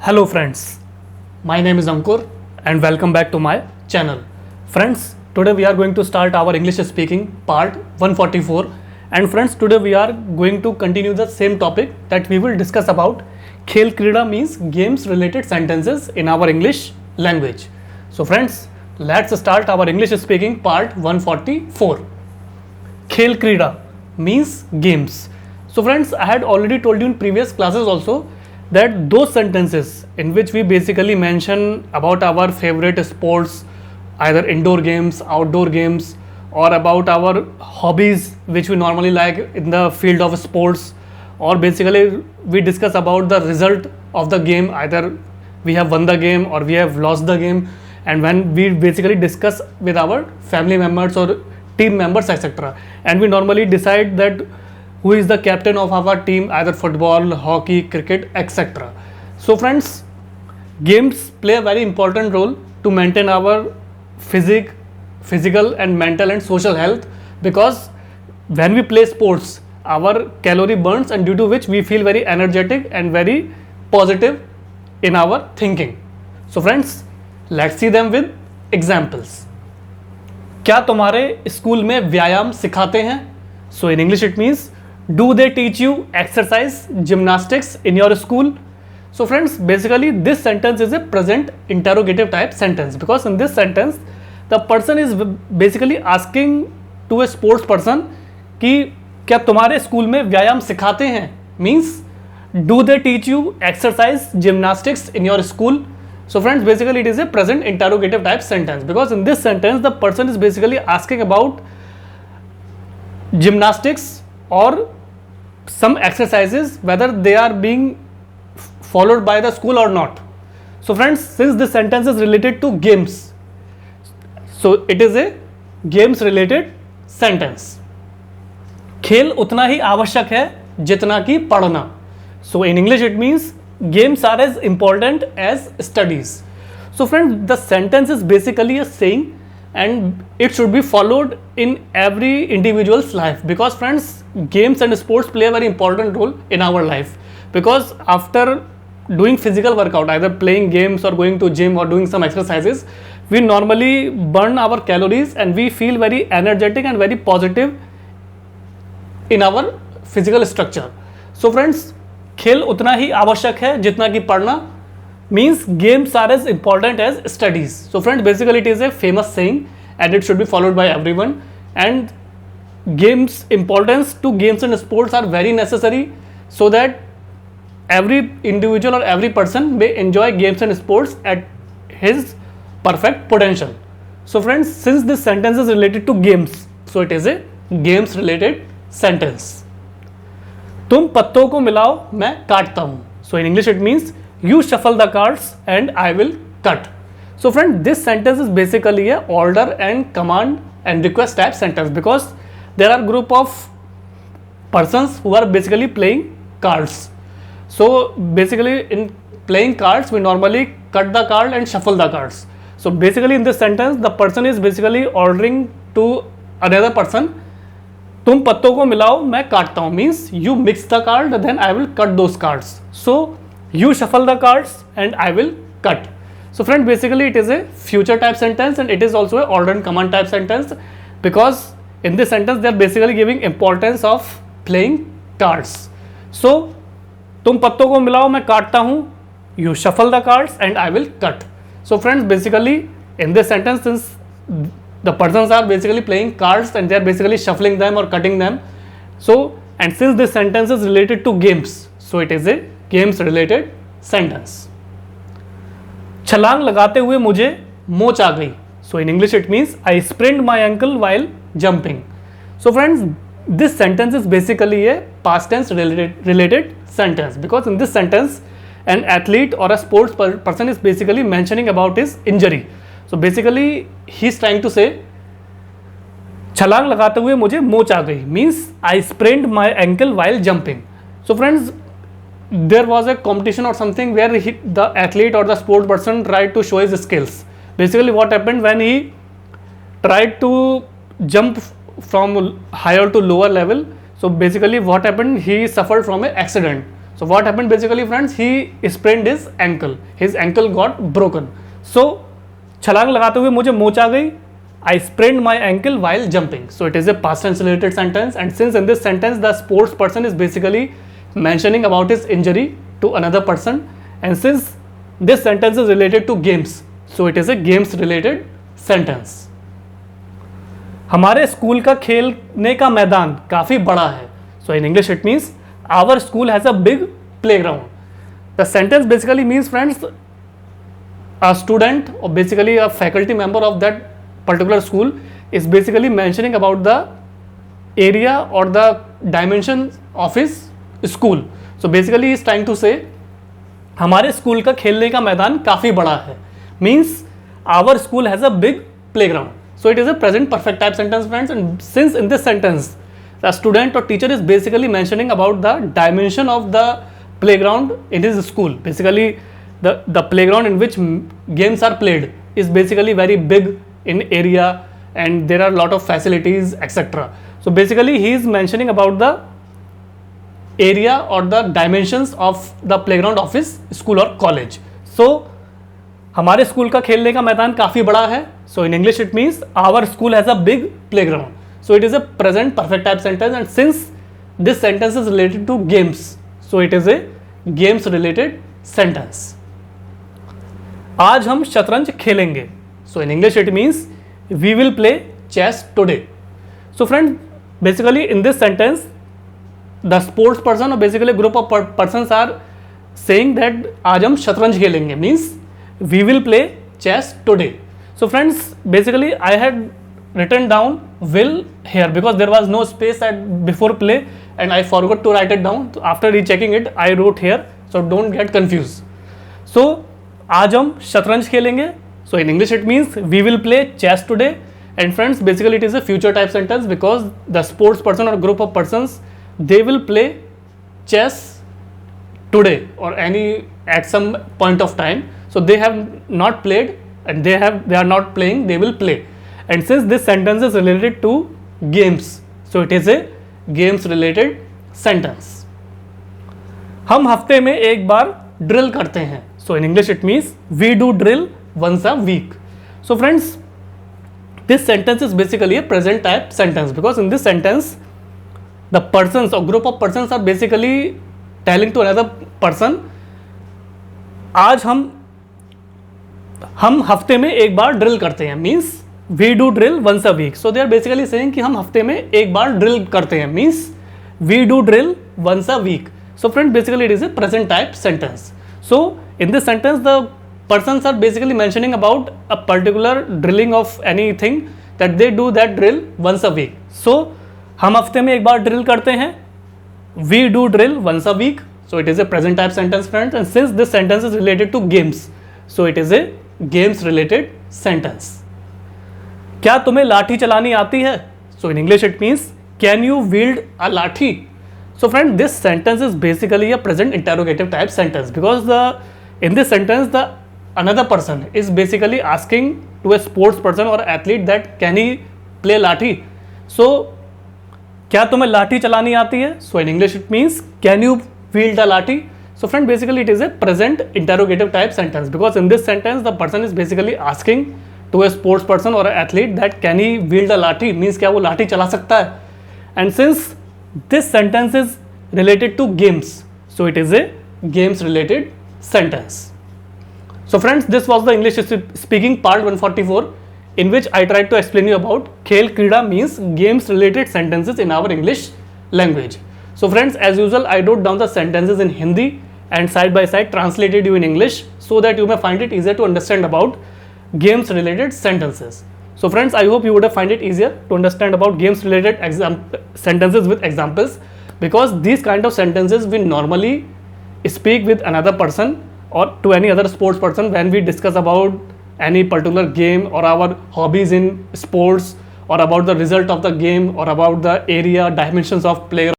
Hello friends, my name is Ankur and welcome back to my channel. Friends, today we are going to start our English speaking part 144, and friends, today we are going to continue the same topic that we will discuss about Khel Krida means games related sentences in our English language. So friends, let's start our English speaking part 144. Khel Krida means games. So friends, I had already told you in previous classes also that those sentences in which we basically mention about our favorite sports, either indoor games, outdoor games, or about our hobbies which we normally like in the field of sports, or basically we discuss about the result of the game, either we have won the game or we have lost the game, and when we basically discuss with our family members or team members, etc., and we normally decide that who is the captain of our team, either football, hockey, cricket, etc. So friends, games play a very important role to maintain our physical and mental and social health, because when we play sports our calorie burns, and due to which we feel very energetic and very positive in our thinking. So friends, let's see them with examples. क्या तुम्हारे school में व्यायाम सिखाते हैं? So in English it means, do they teach you exercise, gymnastics in your school? So friends, basically this sentence is a present interrogative type sentence, because in this sentence the person is basically asking to a sports person कि क्या तुम्हारे school में व्यायाम सिखाते हैं, means do they teach you exercise, gymnastics in your school? So friends, basically it is a present interrogative type sentence, because in this sentence the person is basically asking about gymnastics or some exercises, whether they are being followed by the school or not. So friends, since this sentence is related to games, so it is a games related sentence. खेल उतना ही आवश्यक है जितना कि पढ़ना. So in English it means games are as important as studies. So friends, the sentence is basically a saying, and it should be followed in every individual's life, because friends, games and sports play a very important role in our life, because after doing physical workout, either playing games or going to gym or doing some exercises, we normally burn our calories and we feel very energetic and very positive in our physical structure. So friends, खेल उतना ही आवश्यक है जितना कि पढ़ना means games are as important as studies. So friends, basically it is a famous saying and it should be followed by everyone, and games importance to games and sports are very necessary, so that every individual or every person may enjoy games and sports at his perfect potential. So friends, since this sentence is related to games, so it is a games related sentence. तुम पत्तों को मिलाओ मैं काटता हूं. So in English it means you shuffle the cards and I will cut. So friend, this sentence is basically a order and command and request type sentence, because there are group of persons who are basically playing cards. So basically in playing cards we normally cut the card and shuffle the cards. So basically in this sentence the person is basically ordering to another person, तुम पत्तों को मिलाओ मैं काटता हूं, means you mix the card then I will cut those cards. So you shuffle the cards and I will cut. So friend, basically it is a future type sentence and it is also a order and command type sentence, because in this sentence they are basically giving importance of playing cards. So तुम पत्तों को मिलाओ मैं काटता हूं, you shuffle the cards and I will cut. So friends, basically in this sentence, since the persons are basically playing cards and they are basically shuffling them or cutting them, so and since this sentence is related to games, so it is a games related sentence. छलांग लगाते हुए मुझे मोच आ गई. So in English it means I sprained my ankle while jumping. So friends, this sentence is basically a past tense related sentence, because in this sentence an athlete or a sports person is basically mentioning about his injury. So basically he is trying to say छलांग लगाते हुए मुझे मोच आ गई means I sprained my ankle while jumping. So friends, there was a competition or something where the athlete or the sport person tried to show his skills. Basically what happened when he tried to jump from higher to lower level, so basically what happened, he suffered from an accident. So what happened basically friends, he sprained his ankle, his ankle got broken. So छलांग लगाते हुए मुझे मोच आ गई, I sprained my ankle while jumping. So it is a past tense related sentence, and since in this sentence the sports person is basically mentioning about his injury to another person, and since this sentence is related to games, so it is a games related sentence. हमारे school का खेलने का मैदान काफ़ी बड़ा है. So in English it means our school has a big playground. The sentence basically means friends, a student or basically a faculty member of that particular school is basically mentioning about the area or the dimensions of his school. So basically he is trying to say हमारे school का खेलने का मैदान काफ़ी बड़ा है, means our school has a big playground. So it is a present perfect type sentence friends, and since in this sentence the student or teacher is basically mentioning about the dimension of the playground in his school, basically the playground in which games are played is basically very big in area and there are a lot of facilities etc. So basically he is mentioning about the area or the dimensions of the playground of his school or college. So हमारे school का खेलने का मैदान काफ़ी बड़ा है. So in English it means our school has a big playground. So it is a present perfect type sentence, and since this sentence is related to games, so it is a games related sentence. आज हम शतरंज खेलेंगे. So in English it means we will play chess today. So friends, basically in this sentence the sports person or basically group of persons are saying that आज हम शतरंज खेलेंगे means we will play chess today. So friends, basically I had written down will here because there was no space at before play and I forgot to write it down. So after rechecking it I wrote here, so don't get confused. So आज हम शतरंज खेलेंगे. So in English it means we will play chess today, and friends basically it is a future type sentence because the sports person or group of persons they will play chess today or any at some point of time. So they have not played and they are not playing, they will play. And since this sentence is related to games, so it is a games related sentence. हम हफ्ते में एक बार drill करते हैं. So in English it means we do drill once a week. So friends, this sentence is basically a present type sentence because in this sentence the persons or group of persons are basically telling to another person आज हम हफ्ते में एक बार drill करते हैं means we do drill once a week. So they are basically saying कि हम हफ्ते में एक बार ड्रिल करते हैं means we do drill once a week. So friend, basically it is a present type sentence. So in this sentence the persons are basically mentioning about a particular drilling of anything that they do that drill once a week. So हम हफ्ते में एक बार drill करते हैं, we do drill once a week. So it is a present type sentence friends, and since this sentence is related to games, so it is a games related sentence. क्या तुम्हें लाठी चलानी आती है? So in English it means can you wield a lathi? So friend, this sentence is basically a present interrogative type sentence because in this sentence the another person is basically asking to a sports person or athlete that can he play lathi. So क्या तुम्हें लाठी चलानी आती है? So in English it means can you wield a lathi? So friend, basically it is a present interrogative type sentence because in this sentence the person is basically asking to a sports person or an athlete that can he wield a lathi means क्या वो लाठी चला सकता है. And since this sentence is related to games, so it is a games related sentence. So friends, this was the English speaking part 144 in which I tried to explain you about खेल क्रीड़ा means games related sentences in our English language. So friends, as usual I wrote down the sentences in Hindi and side by side translated you in English so that you may find it easier to understand about games related sentences. So friends, I hope you would have find it easier to understand about games related sentences with examples because these kind of sentences we normally speak with another person or to any other sports person when we discuss about any particular game or our hobbies in sports or about the result of the game or about the area dimensions of player.